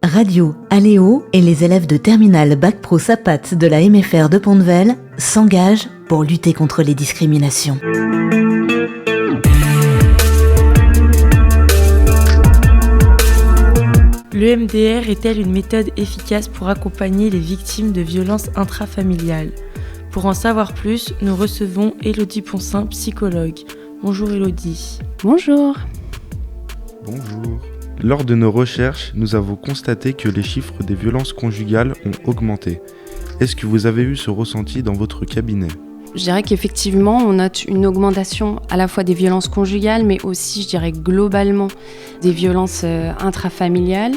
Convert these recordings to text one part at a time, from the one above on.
Radio Aléo et les élèves de terminale Bac Pro Sapat de la MFR de Pont-de-Vel s'engagent pour lutter contre les discriminations. L'EMDR est-elle une méthode efficace pour accompagner les victimes de violences intrafamiliales ? Pour en savoir plus, nous recevons Élodie Poncin, psychologue. Bonjour Élodie. Bonjour. Bonjour. Lors de nos recherches, nous avons constaté que les chiffres des violences conjugales ont augmenté. Est-ce que vous avez eu ce ressenti dans votre cabinet ? Je dirais qu'effectivement, on note une augmentation à la fois des violences conjugales, mais aussi, je dirais, globalement, des violences intrafamiliales.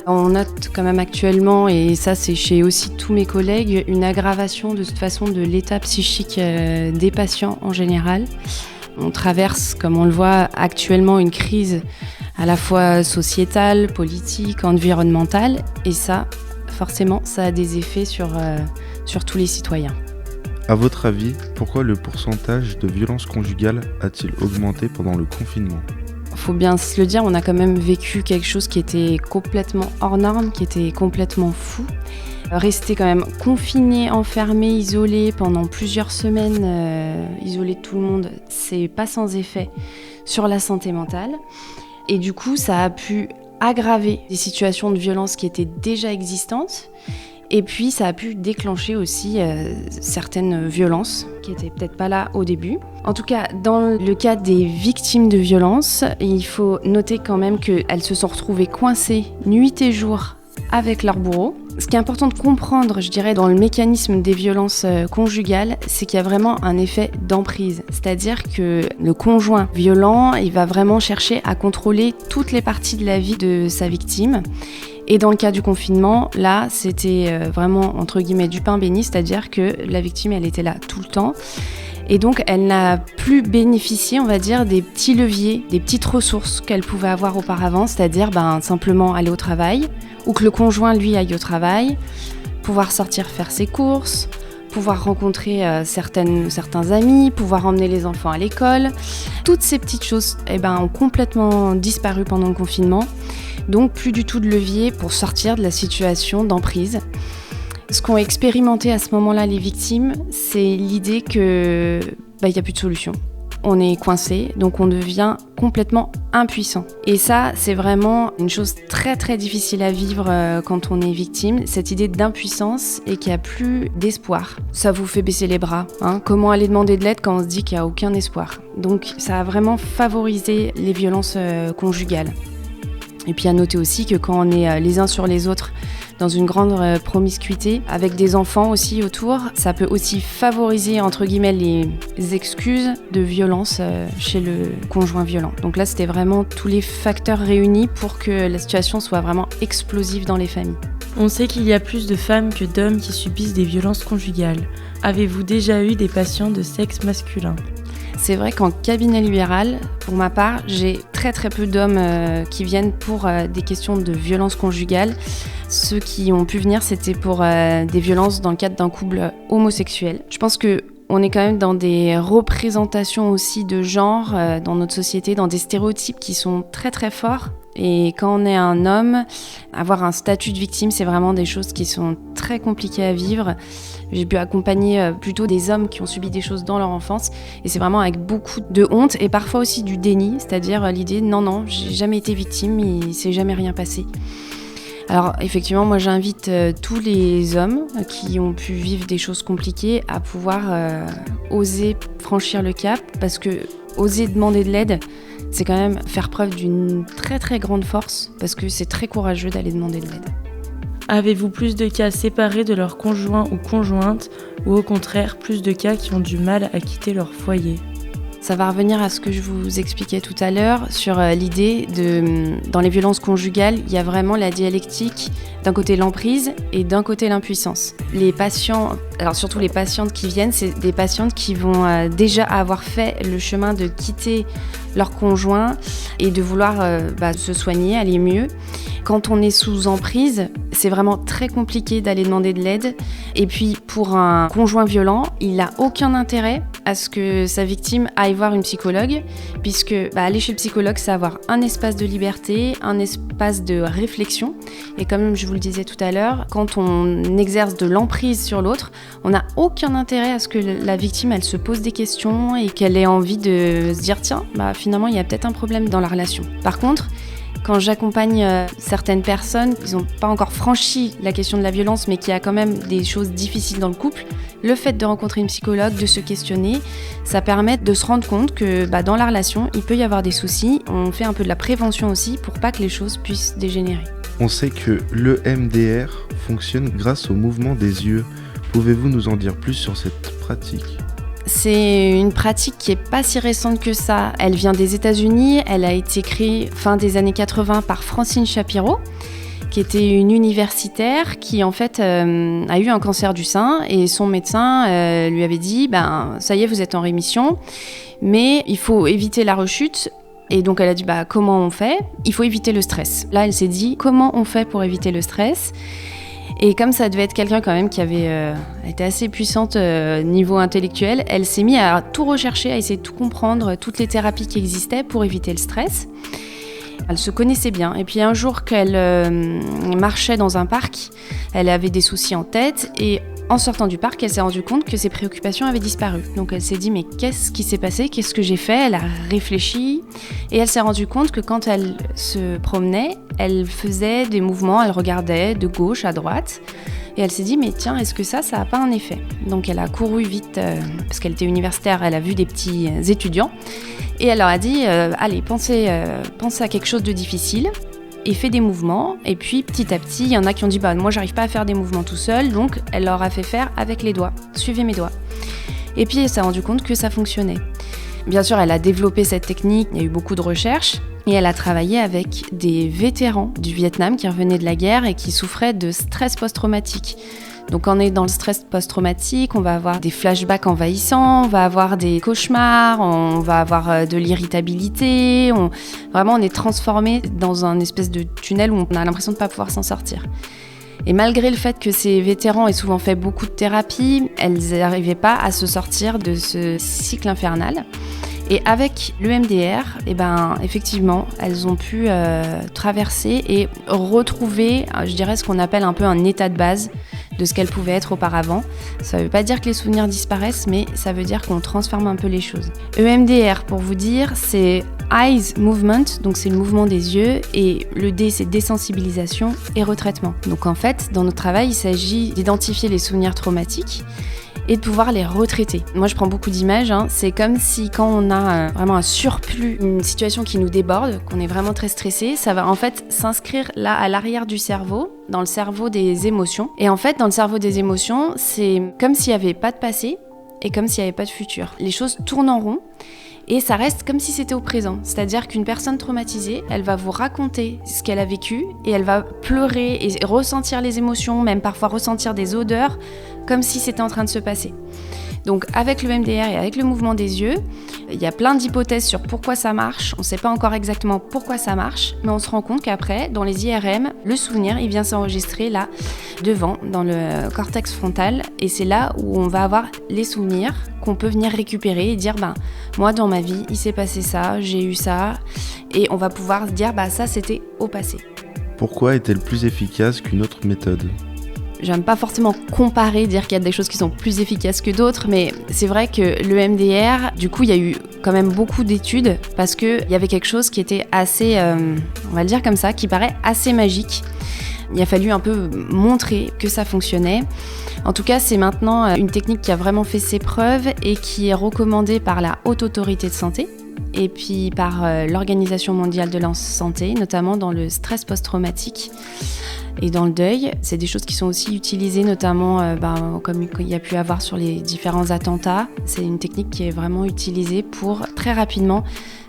On note quand même actuellement, et ça c'est chez aussi tous mes collègues, une aggravation de toute façon de l'état psychique des patients en général. On traverse, comme on le voit actuellement, une crise à la fois sociétale, politique, environnementale, et ça, forcément, ça a des effets sur tous les citoyens. À votre avis, pourquoi le pourcentage de violences conjugales a-t-il augmenté pendant le confinement ? Faut bien se le dire, on a quand même vécu quelque chose qui était complètement hors norme, qui était complètement fou. Rester quand même confiné, enfermé, isolé pendant plusieurs semaines, isolé de tout le monde, c'est pas sans effet sur la santé mentale. Et du coup, ça a pu aggraver des situations de violence qui étaient déjà existantes. Et puis, ça a pu déclencher aussi certaines violences qui n'étaient peut-être pas là au début. En tout cas, dans le cas des victimes de violences, il faut noter quand même qu'elles se sont retrouvées coincées nuit et jour avec leur bourreau. Ce qui est important de comprendre, je dirais, dans le mécanisme des violences conjugales, c'est qu'il y a vraiment un effet d'emprise. C'est-à-dire que le conjoint violent, il va vraiment chercher à contrôler toutes les parties de la vie de sa victime. Et dans le cas du confinement, là, c'était vraiment, entre guillemets, du pain béni, c'est-à-dire que la victime, elle était là tout le temps. Et donc, elle n'a plus bénéficié, on va dire, des petits leviers, des petites ressources qu'elle pouvait avoir auparavant, c'est-à-dire simplement aller au travail, ou que le conjoint, lui, aille au travail, pouvoir sortir faire ses courses, pouvoir rencontrer certains amis, pouvoir emmener les enfants à l'école. Toutes ces petites choses ont complètement disparu pendant le confinement. Donc plus du tout de levier pour sortir de la situation d'emprise. Ce qu'ont expérimenté à ce moment-là les victimes, c'est l'idée que y a plus de solution. On est coincé, donc on devient complètement impuissant. Et ça, c'est vraiment une chose très très difficile à vivre quand on est victime, cette idée d'impuissance et qu'il n'y a plus d'espoir. Ça vous fait baisser les bras. Comment aller demander de l'aide quand on se dit qu'il n'y a aucun espoir ? Donc ça a vraiment favorisé les violences conjugales. Et puis à noter aussi que quand on est les uns sur les autres dans une grande promiscuité, avec des enfants aussi autour, ça peut aussi favoriser, entre guillemets, les excuses de violence chez le conjoint violent. Donc là, c'était vraiment tous les facteurs réunis pour que la situation soit vraiment explosive dans les familles. On sait qu'il y a plus de femmes que d'hommes qui subissent des violences conjugales. Avez-vous déjà eu des patients de sexe masculin ? C'est vrai qu'en cabinet libéral, pour ma part, j'ai très très peu d'hommes qui viennent pour des questions de violence conjugale. Ceux qui ont pu venir, c'était pour des violences dans le cadre d'un couple homosexuel. Je pense qu'on est quand même dans des représentations aussi de genre dans notre société, dans des stéréotypes qui sont très très forts. Et quand on est un homme, avoir un statut de victime, c'est vraiment des choses qui sont très compliquées à vivre. J'ai pu accompagner plutôt des hommes qui ont subi des choses dans leur enfance et c'est vraiment avec beaucoup de honte et parfois aussi du déni, c'est-à-dire l'idée non, j'ai jamais été victime, il s'est jamais rien passé. Alors effectivement, moi j'invite tous les hommes qui ont pu vivre des choses compliquées à pouvoir oser franchir le cap parce que oser demander de l'aide, c'est quand même faire preuve d'une très très grande force parce que c'est très courageux d'aller demander de l'aide. Avez-vous plus de cas séparés de leur conjoint ou conjointe ou au contraire plus de cas qui ont du mal à quitter leur foyer ? Ça va revenir à ce que je vous expliquais tout à l'heure sur l'idée dans les violences conjugales, il y a vraiment la dialectique, d'un côté l'emprise et d'un côté l'impuissance. Les patients, alors surtout les patientes qui viennent, c'est des patientes qui vont déjà avoir fait le chemin de quitter leur conjoint et de vouloir se soigner, aller mieux. Quand on est sous emprise, c'est vraiment très compliqué d'aller demander de l'aide. Et puis pour un conjoint violent, il n'a aucun intérêt à ce que sa victime aille voir une psychologue, puisque aller chez le psychologue, c'est avoir un espace de liberté, un espace de réflexion. Et comme je vous le disais tout à l'heure, quand on exerce de l'emprise sur l'autre, on n'a aucun intérêt à ce que la victime, elle se pose des questions et qu'elle ait envie de se dire tiens, finalement, il y a peut-être un problème dans la relation. Par contre, quand j'accompagne certaines personnes qui n'ont pas encore franchi la question de la violence, mais qui a quand même des choses difficiles dans le couple, le fait de rencontrer une psychologue, de se questionner, ça permet de se rendre compte que dans la relation, il peut y avoir des soucis. On fait un peu de la prévention aussi pour pas que les choses puissent dégénérer. On sait que l'EMDR fonctionne grâce au mouvement des yeux. Pouvez-vous nous en dire plus sur cette pratique ? C'est une pratique qui n'est pas si récente que ça. Elle vient des États-Unis, elle a été créée fin des années 80 par Francine Shapiro, qui était une universitaire qui en fait a eu un cancer du sein et son médecin lui avait dit ça y est, vous êtes en rémission, mais il faut éviter la rechute. Et donc elle a dit comment on fait ? Il faut éviter le stress. Là elle s'est dit comment on fait pour éviter le stress ? Et comme ça devait être quelqu'un quand même qui avait été assez puissante niveau intellectuel, elle s'est mise à tout rechercher, à essayer de tout comprendre, toutes les thérapies qui existaient pour éviter le stress. Elle se connaissait bien. Et puis un jour qu'elle marchait dans un parc, elle avait des soucis en tête et en sortant du parc, elle s'est rendue compte que ses préoccupations avaient disparu. Donc elle s'est dit mais qu'est-ce qui s'est passé ? Qu'est-ce que j'ai fait ? Elle a réfléchi et elle s'est rendue compte que quand elle se promenait, elle faisait des mouvements, elle regardait de gauche à droite et elle s'est dit mais tiens, est-ce que ça n'a pas un effet ? Donc elle a couru vite parce qu'elle était universitaire, elle a vu des petits étudiants et elle leur a dit allez, pensez à quelque chose de difficile. Et fait des mouvements, et puis petit à petit, il y en a qui ont dit moi j'arrive pas à faire des mouvements tout seul, donc elle leur a fait faire avec les doigts, suivez mes doigts. Et puis elle s'est rendue compte que ça fonctionnait. Bien sûr, elle a développé cette technique, il y a eu beaucoup de recherches, et elle a travaillé avec des vétérans du Vietnam qui revenaient de la guerre et qui souffraient de stress post-traumatique. Donc on est dans le stress post-traumatique, on va avoir des flashbacks envahissants, on va avoir des cauchemars, on va avoir de l'irritabilité, vraiment on est transformé dans un espèce de tunnel où on a l'impression de ne pas pouvoir s'en sortir. Et malgré le fait que ces vétérans aient souvent fait beaucoup de thérapie, elles n'arrivaient pas à se sortir de ce cycle infernal. Et avec l'EMDR, effectivement, elles ont pu traverser et retrouver, je dirais, ce qu'on appelle un peu un état de base de ce qu'elles pouvaient être auparavant. Ça ne veut pas dire que les souvenirs disparaissent, mais ça veut dire qu'on transforme un peu les choses. EMDR, pour vous dire, c'est Eyes Movement, donc c'est le mouvement des yeux, et le D, c'est désensibilisation et retraitement. Donc en fait, dans notre travail, il s'agit d'identifier les souvenirs traumatiques et de pouvoir les retraiter. Moi, je prends beaucoup d'images. C'est comme si quand on a vraiment un surplus, une situation qui nous déborde, qu'on est vraiment très stressé, ça va en fait s'inscrire là à l'arrière du cerveau, dans le cerveau des émotions. Et en fait, dans le cerveau des émotions, c'est comme s'il n'y avait pas de passé et comme s'il n'y avait pas de futur. Les choses tournent en rond. Et ça reste comme si c'était au présent. C'est-à-dire qu'une personne traumatisée, elle va vous raconter ce qu'elle a vécu et elle va pleurer et ressentir les émotions, même parfois ressentir des odeurs, comme si c'était en train de se passer. Donc avec le MDR et avec le mouvement des yeux, il y a plein d'hypothèses sur pourquoi ça marche. On ne sait pas encore exactement pourquoi ça marche, mais on se rend compte qu'après, dans les IRM, le souvenir, il vient s'enregistrer là, devant, dans le cortex frontal. Et c'est là où on va avoir les souvenirs qu'on peut venir récupérer et dire moi dans ma vie, il s'est passé ça, j'ai eu ça. Et on va pouvoir se dire ça c'était au passé. Pourquoi est-elle plus efficace qu'une autre méthode ? J'aime pas forcément comparer, dire qu'il y a des choses qui sont plus efficaces que d'autres, mais c'est vrai que le MDR, du coup, il y a eu quand même beaucoup d'études parce qu'il y avait quelque chose qui était assez, on va le dire comme ça, qui paraît assez magique. Il a fallu un peu montrer que ça fonctionnait. En tout cas, c'est maintenant une technique qui a vraiment fait ses preuves et qui est recommandée par la Haute Autorité de Santé et puis par l'Organisation mondiale de la santé, notamment dans le stress post-traumatique. Et dans le deuil, c'est des choses qui sont aussi utilisées, notamment comme il y a pu avoir sur les différents attentats. C'est une technique qui est vraiment utilisée pour très rapidement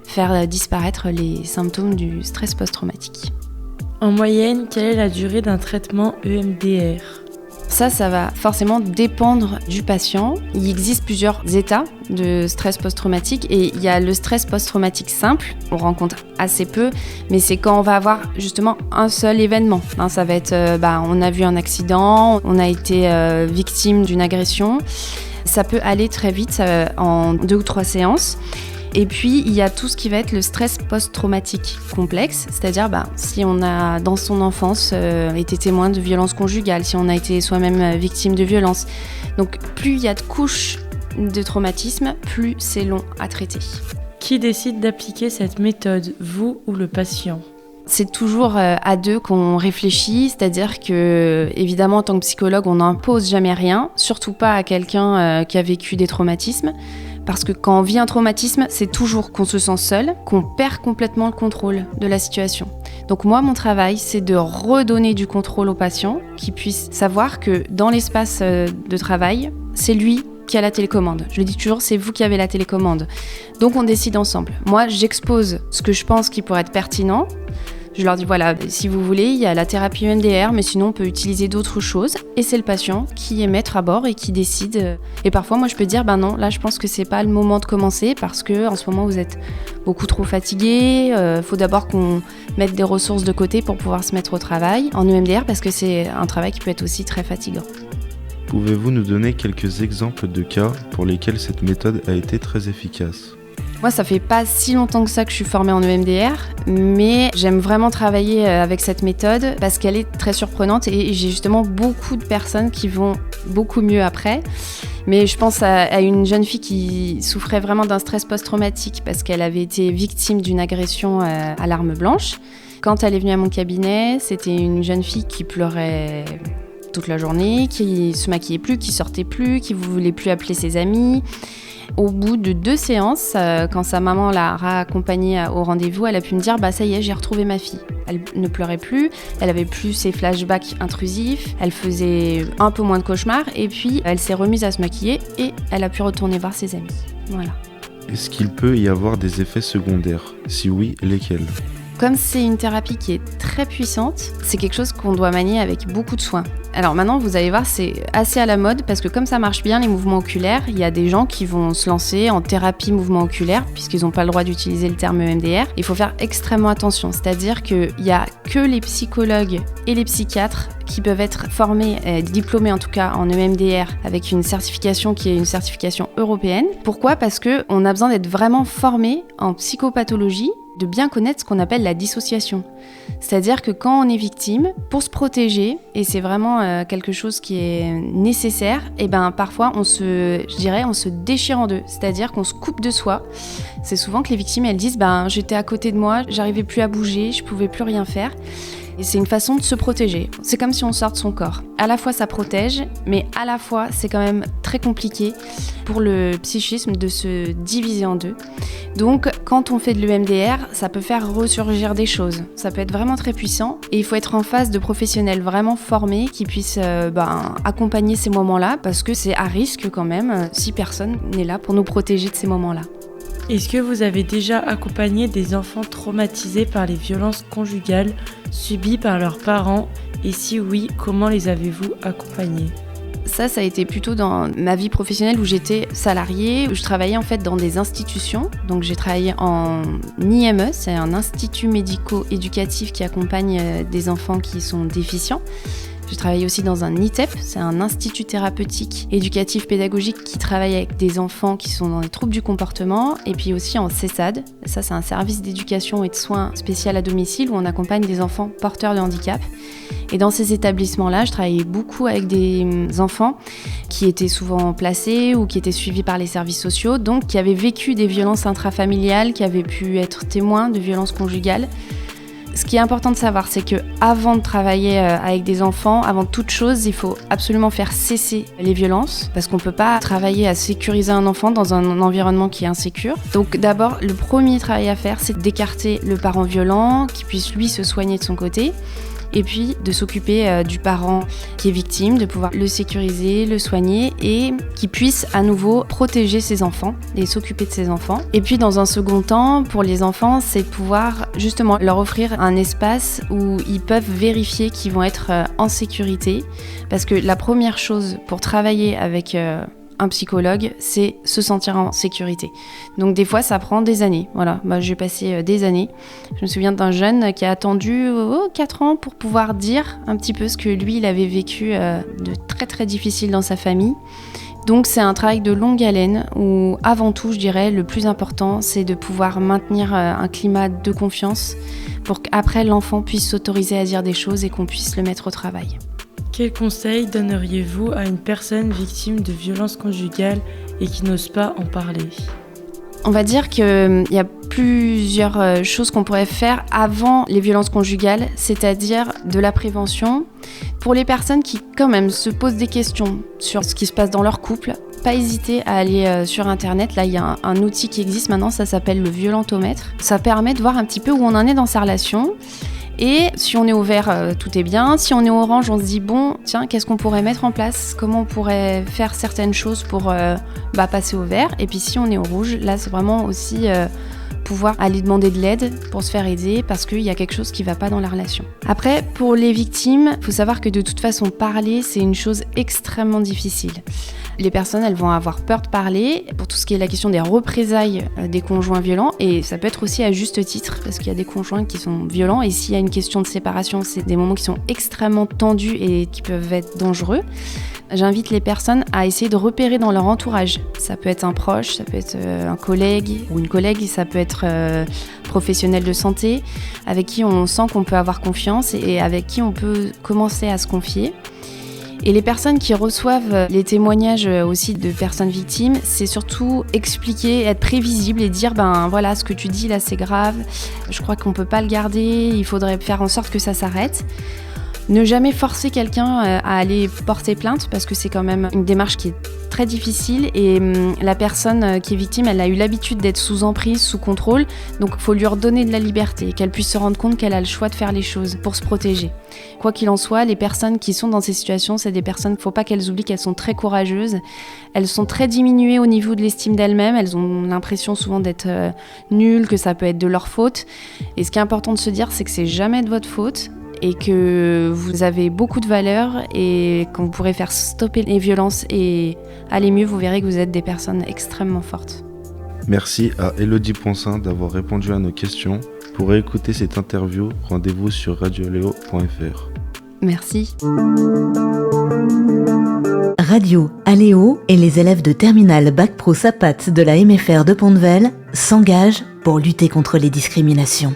faire disparaître les symptômes du stress post-traumatique. En moyenne, quelle est la durée d'un traitement EMDR ? Ça va forcément dépendre du patient. Il existe plusieurs états de stress post-traumatique et il y a le stress post-traumatique simple, on rencontre assez peu, mais c'est quand on va avoir justement un seul événement. Ça va être, on a vu un accident, on a été victime d'une agression. Ça peut aller très vite en 2 ou 3 séances. Et puis, il y a tout ce qui va être le stress post-traumatique complexe, c'est-à-dire si on a, dans son enfance, été témoin de violences conjugales, si on a été soi-même victime de violences. Donc, plus il y a de couches de traumatisme, plus c'est long à traiter. Qui décide d'appliquer cette méthode, vous ou le patient ? C'est toujours à 2 qu'on réfléchit, c'est-à-dire que, évidemment, en tant que psychologue, on n'impose jamais rien, surtout pas à quelqu'un qui a vécu des traumatismes. Parce que quand on vit un traumatisme, c'est toujours qu'on se sent seul, qu'on perd complètement le contrôle de la situation. Donc moi, mon travail, c'est de redonner du contrôle au patient, qu'il puisse savoir que dans l'espace de travail, c'est lui qui a la télécommande. Je le dis toujours, c'est vous qui avez la télécommande. Donc on décide ensemble. Moi, j'expose ce que je pense qui pourrait être pertinent. Je leur dis voilà, si vous voulez, il y a la thérapie EMDR, mais sinon on peut utiliser d'autres choses. Et c'est le patient qui est maître à bord et qui décide. Et parfois, moi, je peux dire non, là, je pense que c'est pas le moment de commencer parce que en ce moment, vous êtes beaucoup trop fatigué. Faut d'abord qu'on mette des ressources de côté pour pouvoir se mettre au travail en EMDR parce que c'est un travail qui peut être aussi très fatigant. Pouvez-vous nous donner quelques exemples de cas pour lesquels cette méthode a été très efficace ? Moi, ça fait pas si longtemps que ça que je suis formée en EMDR, mais j'aime vraiment travailler avec cette méthode parce qu'elle est très surprenante et j'ai justement beaucoup de personnes qui vont beaucoup mieux après. Mais je pense à une jeune fille qui souffrait vraiment d'un stress post-traumatique parce qu'elle avait été victime d'une agression à l'arme blanche. Quand elle est venue à mon cabinet, c'était une jeune fille qui pleurait toute la journée, qui se maquillait plus, qui sortait plus, qui voulait plus appeler ses amis. Au bout de 2 séances, quand sa maman l'a raccompagnée au rendez-vous, elle a pu me dire ça y est, j'ai retrouvé ma fille. Elle ne pleurait plus, elle avait plus ses flashbacks intrusifs, elle faisait un peu moins de cauchemars et puis elle s'est remise à se maquiller et elle a pu retourner voir ses amis. Voilà. Est-ce qu'il peut y avoir des effets secondaires ? Si oui, lesquels ? Comme c'est une thérapie qui est très puissante, c'est quelque chose qu'on doit manier avec beaucoup de soin. Alors maintenant, vous allez voir, c'est assez à la mode parce que comme ça marche bien, les mouvements oculaires, il y a des gens qui vont se lancer en thérapie mouvement oculaire puisqu'ils n'ont pas le droit d'utiliser le terme EMDR. Il faut faire extrêmement attention, c'est-à-dire qu'il n'y a que les psychologues et les psychiatres qui peuvent être formés, diplômés en tout cas en EMDR avec une certification qui est une certification européenne. Pourquoi ? Parce qu'on a besoin d'être vraiment formé en psychopathologie, de bien connaître ce qu'on appelle la dissociation. C'est-à-dire que quand on est victime, pour se protéger, et c'est vraiment quelque chose qui est nécessaire, et parfois on se déchire en 2, c'est-à-dire qu'on se coupe de soi. C'est souvent que les victimes, elles disent j'étais à côté de moi, j'arrivais plus à bouger, je pouvais plus rien faire. Et c'est une façon de se protéger. C'est comme si on sort de son corps. À la fois, ça protège, mais à la fois, c'est quand même très compliqué pour le psychisme de se diviser en 2. Donc, quand on fait de l'EMDR, ça peut faire ressurgir des choses. Ça peut être vraiment très puissant. Et il faut être en face de professionnels vraiment formés qui puissent accompagner ces moments-là, parce que c'est à risque quand même si personne n'est là pour nous protéger de ces moments-là. Est-ce que vous avez déjà accompagné des enfants traumatisés par les violences conjugales subies par leurs parents ? Et si oui, comment les avez-vous accompagnés ? Ça a été plutôt dans ma vie professionnelle où j'étais salariée, où je travaillais en fait dans des institutions. Donc j'ai travaillé en IME, c'est un institut médico-éducatif qui accompagne des enfants qui sont déficients. J'ai travaillé aussi dans un ITEP, c'est un institut thérapeutique éducatif pédagogique qui travaille avec des enfants qui sont dans des troubles du comportement, et puis aussi en CESAD. Ça, c'est un service d'éducation et de soins spécial à domicile où on accompagne des enfants porteurs de handicap. Et dans ces établissements-là, je travaillais beaucoup avec des enfants qui étaient souvent placés ou qui étaient suivis par les services sociaux, donc qui avaient vécu des violences intrafamiliales, qui avaient pu être témoins de violences conjugales. Ce qui est important de savoir, c'est qu'avant de travailler avec des enfants, avant toute chose, il faut absolument faire cesser les violences parce qu'on ne peut pas travailler à sécuriser un enfant dans un environnement qui est insécure. Donc d'abord, le premier travail à faire, c'est d'écarter le parent violent, qui puisse lui se soigner de son côté. et puis de s'occuper du parent qui est victime, de pouvoir le sécuriser, le soigner et qu'il puisse à nouveau protéger ses enfants et s'occuper de ses enfants. Et puis dans un second temps, pour les enfants, c'est de pouvoir justement leur offrir un espace où ils peuvent vérifier qu'ils vont être en sécurité, parce que la première chose pour travailler avec un psychologue, c'est se sentir en sécurité. Donc des fois, ça prend des années. Voilà, j'ai passé des années. Je me souviens d'un jeune qui a attendu 4 ans pour pouvoir dire un petit peu ce que lui, il avait vécu de très très difficile dans sa famille. Donc c'est un travail de longue haleine où avant tout, je dirais, le plus important, c'est de pouvoir maintenir un climat de confiance pour qu'après l'enfant puisse s'autoriser à dire des choses et qu'on puisse le mettre au travail. Quels conseils donneriez-vous à une personne victime de violences conjugales et qui n'ose pas en parler ? On va dire qu'il y a plusieurs choses qu'on pourrait faire avant les violences conjugales, c'est-à-dire de la prévention. Pour les personnes qui quand même se posent des questions sur ce qui se passe dans leur couple, pas hésiter à aller sur internet. Là, il y a un outil qui existe maintenant, ça s'appelle le violentomètre. Ça permet de voir un petit peu où on en est dans sa relation. Et si on est au vert, tout est bien. Si on est au orange, on se dit bon, tiens, qu'est-ce qu'on pourrait mettre en place ? Comment on pourrait faire certaines choses pour passer au vert ? Et puis si on est au rouge, là, c'est vraiment aussi pouvoir aller demander de l'aide pour se faire aider parce qu'il y a quelque chose qui ne va pas dans la relation. Après, pour les victimes, il faut savoir que de toute façon, parler, c'est une chose extrêmement difficile. Les personnes, elles vont avoir peur de parler pour tout ce qui est la question des représailles des conjoints violents, et ça peut être aussi à juste titre parce qu'il y a des conjoints qui sont violents, et s'il y a une question de séparation, c'est des moments qui sont extrêmement tendus et qui peuvent être dangereux. J'invite les personnes à essayer de repérer dans leur entourage. Ça peut être un proche, ça peut être un collègue ou une collègue, ça peut être professionnel de santé, avec qui on sent qu'on peut avoir confiance et avec qui on peut commencer à se confier. Et les personnes qui reçoivent les témoignages aussi de personnes victimes, c'est surtout expliquer, être prévisible et dire voilà, ce que tu dis là c'est grave, je crois qu'on peut pas le garder, il faudrait faire en sorte que ça s'arrête. Ne jamais forcer quelqu'un à aller porter plainte parce que c'est quand même une démarche qui est très difficile et la personne qui est victime, elle a eu l'habitude d'être sous emprise, sous contrôle, donc il faut lui redonner de la liberté, qu'elle puisse se rendre compte qu'elle a le choix de faire les choses pour se protéger. Quoi qu'il en soit, les personnes qui sont dans ces situations, c'est des personnes, il ne faut pas qu'elles oublient qu'elles sont très courageuses, elles sont très diminuées au niveau de l'estime d'elles-mêmes, elles ont l'impression souvent d'être nulles, que ça peut être de leur faute, et ce qui est important de se dire, c'est que c'est jamais de votre faute, et que vous avez beaucoup de valeur et qu'on pourrait faire stopper les violences et aller mieux, vous verrez que vous êtes des personnes extrêmement fortes. Merci à Élodie Ponsin d'avoir répondu à nos questions. Pour écouter cette interview, rendez-vous sur radioaléo.fr. Merci. Radio Aléo et les élèves de terminale Bac Pro SAPAT de la MFR de Pont-de-Vel s'engagent pour lutter contre les discriminations.